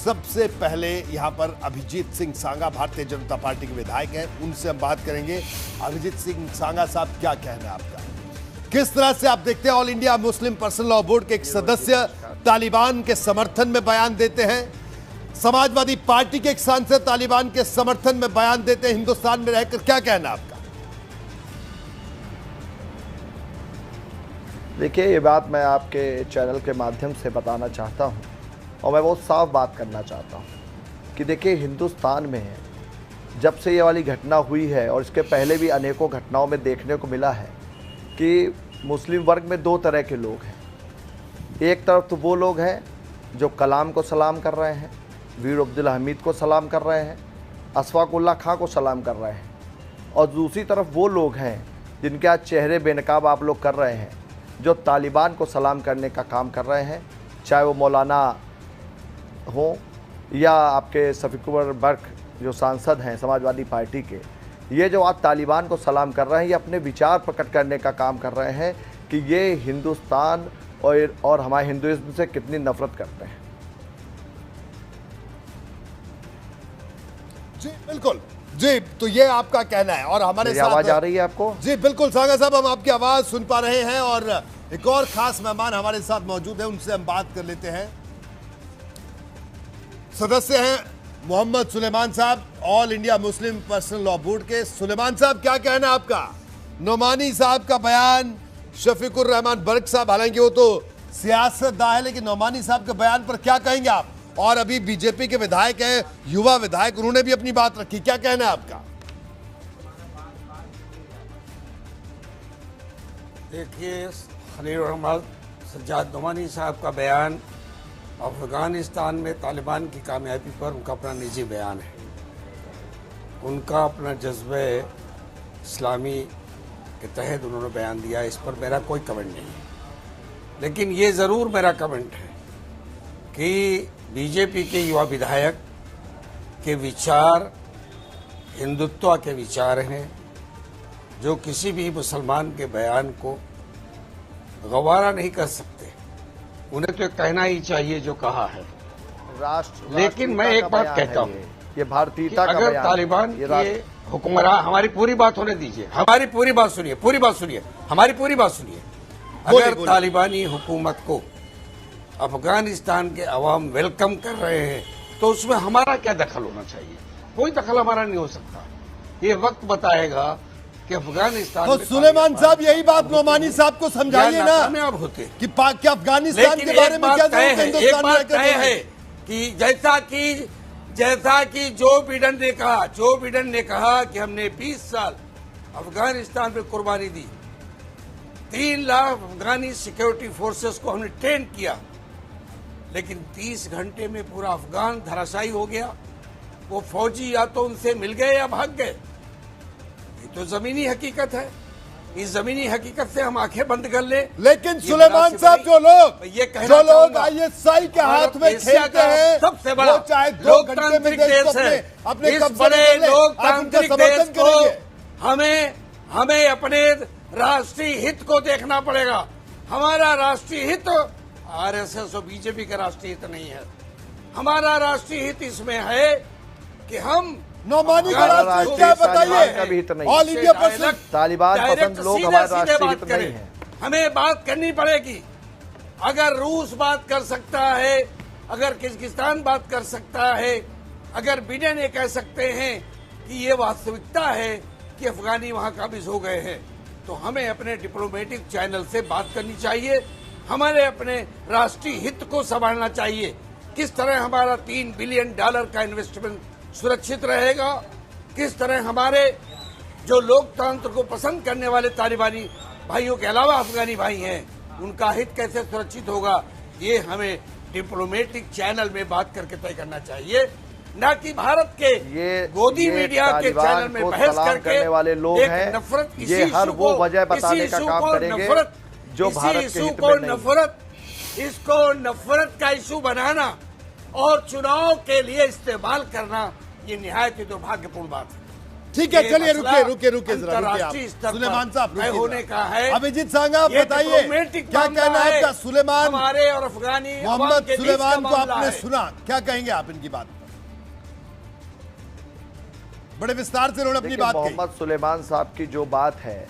सबसे पहले यहां पर अभिजीत सिंह सांगा भारतीय जनता पार्टी के विधायक हैं, उनसे हम बात करेंगे। अभिजीत सिंह सांगा साहब, क्या कहना है आपका? किस तरह से आप देखते हैं all India Muslim personal law board के एक सदस्य तालिबान के समर्थन में बयान देते हैं, समाजवादी पार्टी के एक सांसद तालिबान के समर्थन में बयान देते हैं हिंदुस्तान में रहकर, क्या कहना आपका? देखिए, ये बात मैं आपके चैनल के माध्यम से बताना चाहता हूं और मैं बहुत साफ बात करना चाहता हूं कि देखिए, हिंदुस्तान में जब से ये वाली घटना हुई है और इसके पहले भी अनेकों घटनाओं में देखने को मिला है कि मुस्लिम वर्ग में दो तरह के लोग हैं। एक तरफ तो वो लोग हैं जो कलाम को सलाम कर रहे हैं, वीर अब्दुल हमीद को सलाम कर रहे हैं, अशफाक उल्लाह खां को सलाम कर रहे हैं, और दूसरी तरफ वो लोग हैं जिनके आज चेहरे बेनकाब आप लोग कर रहे हैं, जो तालिबान को सलाम करने का काम कर रहे हैं, चाहे वो मौलाना हो या आपके शफीकुर बर्क जो सांसद हैं समाजवादी पार्टी के। ये जो आज तालिबान को सलाम कर रहे हैं, ये अपने विचार प्रकट करने का काम कर रहे हैं कि ये हिंदुस्तान और हमारे हिंदुइज्म से कितनी नफरत करते हैं। जी बिल्कुल, जी, तो ये आपका कहना है। और हमारे साथ आवाज आ रही है आपको? जी बिल्कुल सांगा साहब, हम आपकी आवाज सुन पा रहे हैं और एक और खास मेहमान हमारे साथ मौजूद है, उनसे हम बात कर लेते हैं। सदस्य हैं मोहम्मद सुलेमान साहब, all India Muslim personal law board के। सुलेमान साहब, क्या कहना है आपका? नोमानी साहब का बयान, शफीकुर रहमान बर्क साहब, हालांकि वो तो सियासतदान है, लेकिन नोमानी साहब के बयान पर क्या कहेंगे आप? और अभी बीजेपी के विधायक हैं, युवा विधायक, उन्होंने भी अपनी बात रखी, क्या कहना है आपका? देखिए, खलील रहमान सज्जाद नोमानी साहब का बयान अफगानिस्तान में तालिबान की कामयाबी पर उनका अपना निजी बयान है। उनका अपना जज्बे इस्लामी के तहत उन्होंने बयान दिया, इस पर मेरा कोई कमेंट नहीं है। लेकिन ये ज़रूर मेरा कमेंट है कि बीजेपी के युवा विधायक के विचार हिंदुत्व के विचार हैं, जो किसी भी मुसलमान के बयान को गवारा नहीं कर सकते। उन्हें तो कहना ही चाहिए जो कहा है। लेकिन मैं एक बात कहता हूँ, ये भारतीयता का अगर बयान, तालिबान के हुक्मरान, हमारी पूरी बात होने दीजिए, हमारी पूरी बात सुनिए, पूरी बात सुनिए, हमारी पूरी बात सुनिए। अगर तालिबानी हुकूमत को अफगानिस्तान के अवाम वेलकम कर रहे हैं तो उसमें हमारा क्या दखल होना चाहिए? कोई दखल हमारा नहीं हो सकता। ये वक्त बताएगा कि अफगानिस्तान तो सुलेमान साहब, यही बात नोमानी साहब को समझाइए ना कामयाब होते कि अफगानिस्तान के बारे में क्या जरूरत है? एक बात तय है कि जैसा कि जो बिडेन ने कहा कि हमने 20 साल अफगानिस्तान में कुर्बानी दी, 3 लाख अफगानी सिक्योरिटी फोर्सेस को हमने ट्रेन किया, लेकिन 30 घंटे में पूरा अफगान धराशायी हो गया। वो फौजी या तो उनसे मिल गए या भाग गए। ये तो जमीनी हकीकत है। इस जमीनी हकीकत से हम आंखें बंद कर ले। लेकिन सुलेमान साहब, जो लोग आईएसआई के हाथ में खेलते हैं, सबसे बड़ा वो चाहे 2 घंटे में देश है, अपने इस बड़े लोकतांत्रिक देश को हमें अपने राष्ट्रीय हित को देखना पड़ेगा। हमारा राष्ट्रीय हित आरएसएस और बीजेपी का राष्ट्रीय हित नहीं है। हमारा राष्ट्रीय हित इसमें है कि हम नोमानी का राष्ट्रीय क्या बताइए? ऑल इंडिया पर्सनल तालिबान पसंद लोग हमारे राष्ट्रीय हित नहीं है। हमें बात करनी पड़ेगी। अगर रूस बात कर सकता है, अगर किर्गिस्तान बात कर सकता है, अगर बिडेन ये कह सकते हैं कि ये वास्तविकता है कि अफगानी वहां काबिज हो गए हैं, तो हमें अपने डिप्लोमेटिक चैनल से बात करनी चाहिए। हमारे अपने राष्ट्रीय हित को संभालना चाहिए। किस तरह हमारा $3 बिलियन का इन्वेस्टमेंट सुरक्षित रहेगा, किस तरह हमारे जो लोकतंत्र को पसंद करने वाले तालिबानी भाइयों के अलावा अफगानी भाई हैं, उनका हित कैसे सुरक्षित होगा, ये हमें डिप्लोमेटिक चैनल में बात करके तय करना चाहिए, न कि भारत के गोदी मीडिया के चैनल में बहस करके वाले लोग हैं। नफरत, ये हर वो वजह बताने का काम करेंगे जो भारत के हित में नहीं। इसको नफरत का इशू बनाना और चुनाव के लिए इस्तेमाल करना, ये निहायत ही दुर्भाग्यपूर्ण बात है। ठीक है, ये चलिए मसला रुके जरा, रुकिए आप। अंतर्राष्ट्रीय स्तर पर सुलेमान साहब तय रुकिए होने जरा। का है। अभिजीत सांगा ये बताइए डिप्लोमेटिक क्या मामला कहना है आपका? सुलेमान, हमारे और अफगानी अवाम मोहम्मद के बीच का सुलेमान को मामला आपने है। सुना, क्या कहेंगे आप इनकी बात? बड़े विस्तार से उन्होंने अपनी देखिए, बात कही। मोहम्मद सुलेमान साहब की जो बात है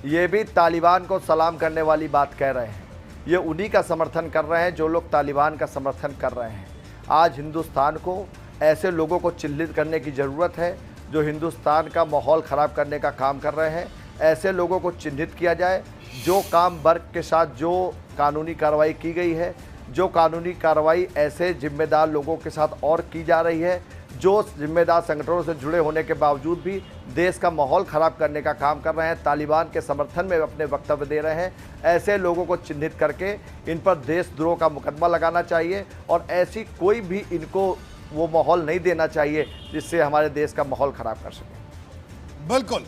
ये भी तालिबान को सलाम करने वाली बात कह रहे हैं। ये उन्हीं का समर्थन कर रहे हैं जो लोग तालिबान का समर्थन कर रहे हैं। आज हिंदुस्तान को ऐसे लोगों को चिन्हित करने की ज़रूरत है जो हिंदुस्तान का माहौल ख़राब करने का काम कर रहे हैं। ऐसे लोगों को चिन्हित किया जाए। जो काम वर्क के साथ जो कानूनी कार्रवाई की गई है, जो कानूनी कार्रवाई ऐसे जिम्मेदार लोगों के साथ और की जा रही है जो जिम्मेदार संगठनों से जुड़े होने के बावजूद भी देश का माहौल ख़राब करने का काम कर रहे हैं, तालिबान के समर्थन में अपने वक्तव्य दे रहे हैं, ऐसे लोगों को चिन्हित करके इन पर देशद्रोह का मुकदमा लगाना चाहिए और ऐसी कोई भी इनको वो माहौल नहीं देना चाहिए जिससे हमारे देश का माहौल ख़राब कर सके। बिल्कुल।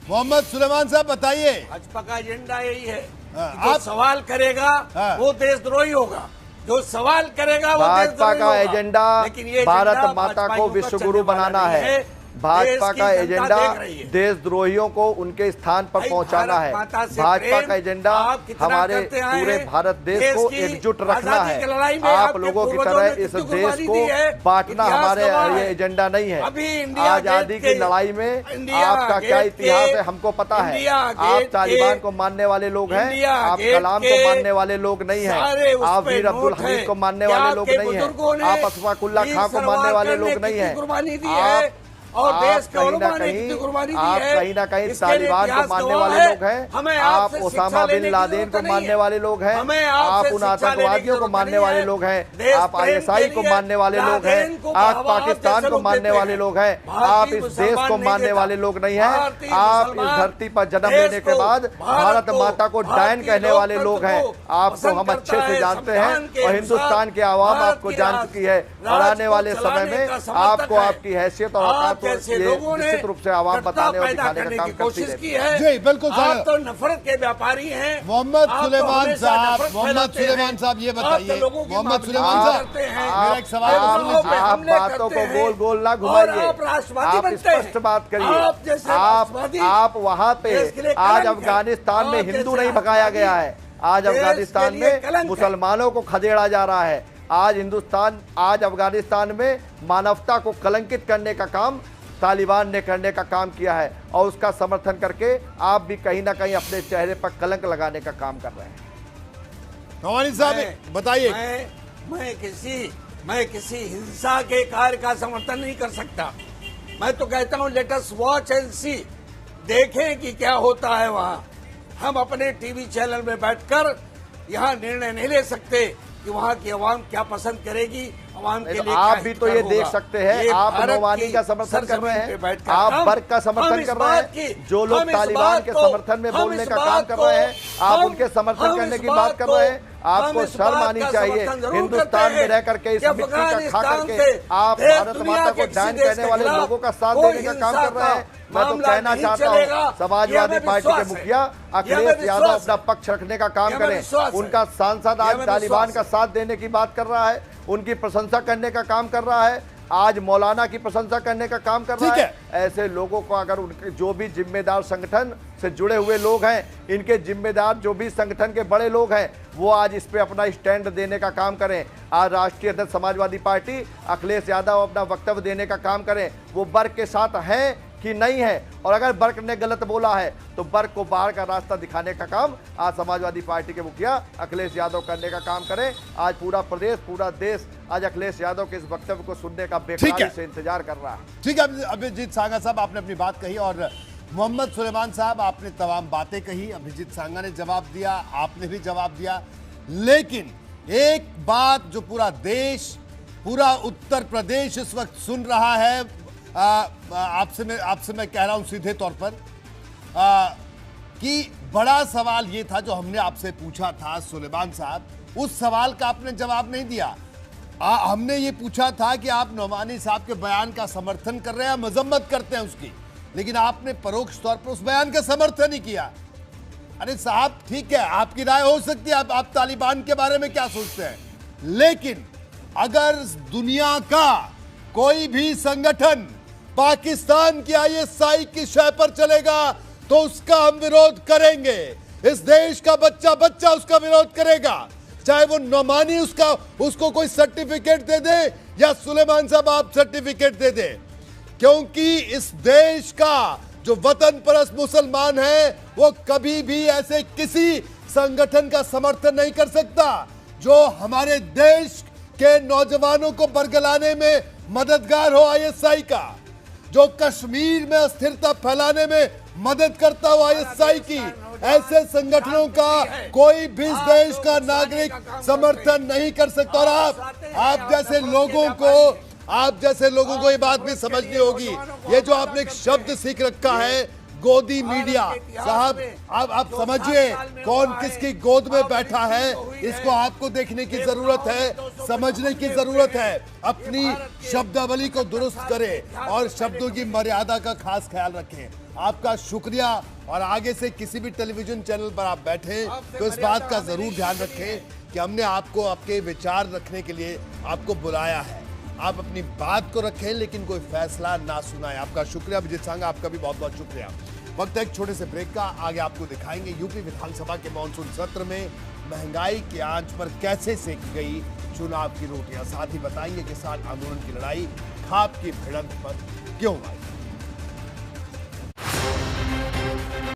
मोहम्मद सुलेमान साहब बताइए। भाजपा का एजेंडा यही है हाँ, कि जो आप- सवाल करेगा हाँ। वो देशद्रोही होगा, जो सवाल करेगा वो भाजपा देशद्रोही का होगा। एजेंडा लेकिन ये भारत एजेंडा माता को भाजपाइयों का विश्व चलने गुरु वाला बनाना नहीं है। भाजपा देश का की जनता एजेंडा देख रही है। देशद्रोहियों को उनके स्थान पर भाई, पहुंचाना भारत है। माता से भाजपा प्रेम का एजेंडा आप कितना हमारे करते आए पूरे हैं। भारत देश को की एकजुट रखना आजादी है। की लड़ाई में आप आपके लोगों की पूर्वजों तरह ने इस कितनी देश कुर्बानी को दी है, बांटना इतिहास हमारे गवाह है। ये एजेंडा नहीं है। अभी इंडिया आजादी गेट की के- लड़ाई में इंडिया आपका क्या गेट इतिहास के- है हमको पता है। इंडिया आप गेट तालिबान के- को मानने वाले लोग हैं, इंडिया आप गेट कलाम के को मानने वाले लोग नहीं सारे हैं, उस आप पे वीर अब्दुल नोट हमीद है को मानने कि वाले लोग आपके नहीं बुजुर्गों हैं, ने आप अशफाकुल्लाह वीर खां को मानने सलवार वाले करने लोग की नहीं कितनी हैं। कुर्बानी दी आप है और आप देश के कहीं ना उलमा ने कहीं कितनी कुर्बानी दी आप है। कहीं ना कहीं इसके लिए तालिबान को इतिहास मानने गवाह वाले है। लोग हैं, हमें आप आपसे शिक्षा ओसामा लेने बिन की लादेन जरूरत को नहीं मानने है। वाले लोग हैं, हमें आप आपसे उन शिक्षा लेने की आतंकवादियों को जरूरत मानने नहीं वाले है। लोग हैं, देश आप प्रेम आईएसआई के को लिए मानने वाले लोग हैं, लादेन को आप बहावा पाकिस्तान जैसे को लोग मानने देते वाले हैं। लोग हैं, भारतीय आप इस देश मुसलमान को नहीं मानने देता। वाले लोग नहीं हैं। भारतीय आप इस मुसलमान धरती पर जन्म देश लेने के को, बाद भारत को, माता को डायन भारतीय कहने वाले लोग लोकतंत्र हैं। को आपको पसंद हम अच्छे करता से है, जानते संविधान के हैं और अनुसार हिंदुस्तान की आवाम भारत आपको की जान राज- चुकी है और राज आने को वाले समय चलाने में का समर्थक आपको है। आपकी हैसियत और आप औकात जैसे ये लोगों ने निश्चित रूप से आवाम कट्टा बताने और पैदा दिखाने करने का की काम करती कोशिश की रहती है। जी, बिल्कुल साहब। आप तो नफरत के व्यापारी हैं। मोहम्मद आप तो सुलेमान हमेशा साहब, नफरत मोहम्मद फैलाते सुलेमान हैं। साहब ये आप तो बताइए, लोगों की मोहम्मद मामले सुलेमान में साहब, करते हैं। मेरा एक सवाल आप सुन लीजिए। आप हमले बातों करते को हैं। गोल गोल ना और घुमाइए, आप राष्ट्रवादी आप बनते हैं। स्पष्ट बात करिए। आप जैसे आप राष्ट्रवादी वहां पे देश के लिए आज कलंक है। अफगानिस्तान में आप हिंदू जैसे नहीं भगाया राष्ट्रवादी गया है, आज देश के अफगानिस्तान लिए में कलंक है। मुसलमानों को खदेड़ा जा रहा है। आज अफगानिस्तान में मानवता को कलंकित करने का काम तालिबान ने करने का काम किया है और उसका समर्थन करके आप भी कहीं ना कहीं अपने चेहरे पर कलंक लगाने का काम कर रहे हैं। नवानी साहब बताइए। मैं किसी हिंसा के कार्य का समर्थन नहीं कर सकता। मैं तो कहता हूं लेट अस वॉच एंड सी, देखें कि क्या होता है वहां। हम अपने टीवी चैनल में बैठकर यहां निर्णय नहीं ले सकते कि वहां की आवाम क्या पसंद करेगी, आवाम के लिए आप क्या भी तो हितकर ये होगा। देख सकते हैं, ये आप भारत नौवानी की का समर्थन कर रहे सरजमीन पे हैं, बैठकर आप हम- वर्ग का समर्थन हम इस कर रहे बात हैं, की- जो लोग हम इस तालिबान बात के को- समर्थन में हम बोलने इस का काम बात कर को- रहे हैं, आप हम- उनके समर्थन हम करने इस की बात कर को- रहे हैं। आपको हम इस शर्म बात आनी का चाहिए। समर्थन जरूर हिंदुस्तान करते में हैं रह करके इस कि मिट्टी का खा अफगानिस्तान करके से आप देश भारत दुनिया माता के को किसी डायन देश कहने के वाले खिलाफ लोगों का साथ कोई देने का काम हिंसा कर रहे हैं। का मैं तो मामला कहना नहीं चाहता चलेगा। हूँ समाजवादी ये हमें पार्टी के विश्वास है। मुखिया ये हमें अखिलेश यादव विश्वास अपना है। पक्ष रखने का काम ये हमें करें। विश्वास है। उनका सांसद ये आज हमें तालिबान विश्वास का है। साथ देने की बात कर रहा है, उनकी प्रशंसा करने का काम कर रहा है, आज मौलाना की प्रशंसा करने का काम कर रहा ठीक है। ऐसे लोगों को अगर उनके जो भी जिम्मेदार संगठन से जुड़े हुए लोग हैं, इनके जिम्मेदार जो भी संगठन के बड़े लोग हैं, वो आज इस पे अपना स्टैंड देने का काम करें। आज राष्ट्रीय अध्यक्ष समाजवादी पार्टी अखिलेश यादव अपना वक्तव्य देने का काम करें। वो वर्ग के साथ हैं कि नहीं है, और अगर वर्ग ने गलत बोला है तो वर्ग को बाहर का रास्ता दिखाने का काम आज समाजवादी पार्टी के मुखिया अखिलेश यादव करने का काम करें। आज पूरा प्रदेश, पूरा देश आज अखिलेश यादव के इस वक्तव्य को सुनने का बेकरारी से इंतजार कर रहा है। ठीक है अभिजीत सांगा साहब, आपने अपनी बात कही और मोहम्मद सुलेमान साहब आपने तमाम बातें कही, अभिजीत सांगा ने जवाब दिया, आपने भी जवाब दिया। लेकिन एक बात जो पूरा देश, पूरा उत्तर प्रदेश इस वक्त सुन रहा है, आपसे मैं कह रहा हूं सीधे तौर पर कि बड़ा सवाल ये था जो हमने आपसे पूछा था सुलेमान साहब, उस सवाल का आपने जवाब नहीं दिया। हमने ये पूछा था कि आप नौमानी साहब के बयान का समर्थन कर रहे हैं, मजम्मत करते हैं उसकी, लेकिन आपने परोक्ष तौर पर उस बयान का समर्थन ही किया। अरे साहब ठीक है, आपकी राय हो सकती है, आप तालिबान के बारे में क्या सोचते हैं, लेकिन अगर दुनिया का कोई भी संगठन पाकिस्तान की आईएसआई की शय पर चलेगा तो उसका हम विरोध करेंगे। इस देश का बच्चा बच्चा उसका विरोध करेगा, चाहे वो नौमानी उसको कोई सर्टिफिकेट दे दे या सुलेमान साहब आप सर्टिफिकेट दे दे, क्योंकि इस देश का जो वतन परस्त मुसलमान है वो कभी भी ऐसे किसी संगठन का समर्थन नहीं कर सकता जो हमारे देश के नौजवानों को बरगलाने में मददगार हो, आईएसआई का जो कश्मीर में अस्थिरता फैलाने में मदद करता हो, आईएसआई की। ऐसे संगठनों का कोई भी इस देश का नागरिक समर्थन नहीं कर सकता। और आप जैसे लोगों को ये बात भी समझनी होगी। ये जो आपने एक शब्द सीख रखा है गोदी मीडिया, साहब आप समझिए कौन किसकी गोद में बैठा है, इसको आपको देखने की जरूरत है, समझने की जरूरत है। अपनी शब्दावली को दुरुस्त करें और शब्दों की मर्यादा का खास ख्याल रखें। आपका शुक्रिया। और आगे से किसी भी टेलीविजन चैनल पर आप बैठे तो इस बात का जरूर ध्यान रखें कि हमने आपको आपके विचार रखने के लिए आपको बुलाया है। आप अपनी बात को रखें लेकिन कोई फैसला ना सुनाएं। आपका शुक्रिया अभिजीत सांगा, आपका भी बहुत बहुत शुक्रिया। वक्त है एक छोटे से ब्रेक का, आगे आपको दिखाएंगे यूपी विधानसभा के मानसून सत्र में महंगाई की आंच पर कैसे सेकी गई चुनाव की रोटियां। साथ ही बताएंगे किसान आंदोलन की लड़ाई खाप की भिड़ंत पर क्यों आई।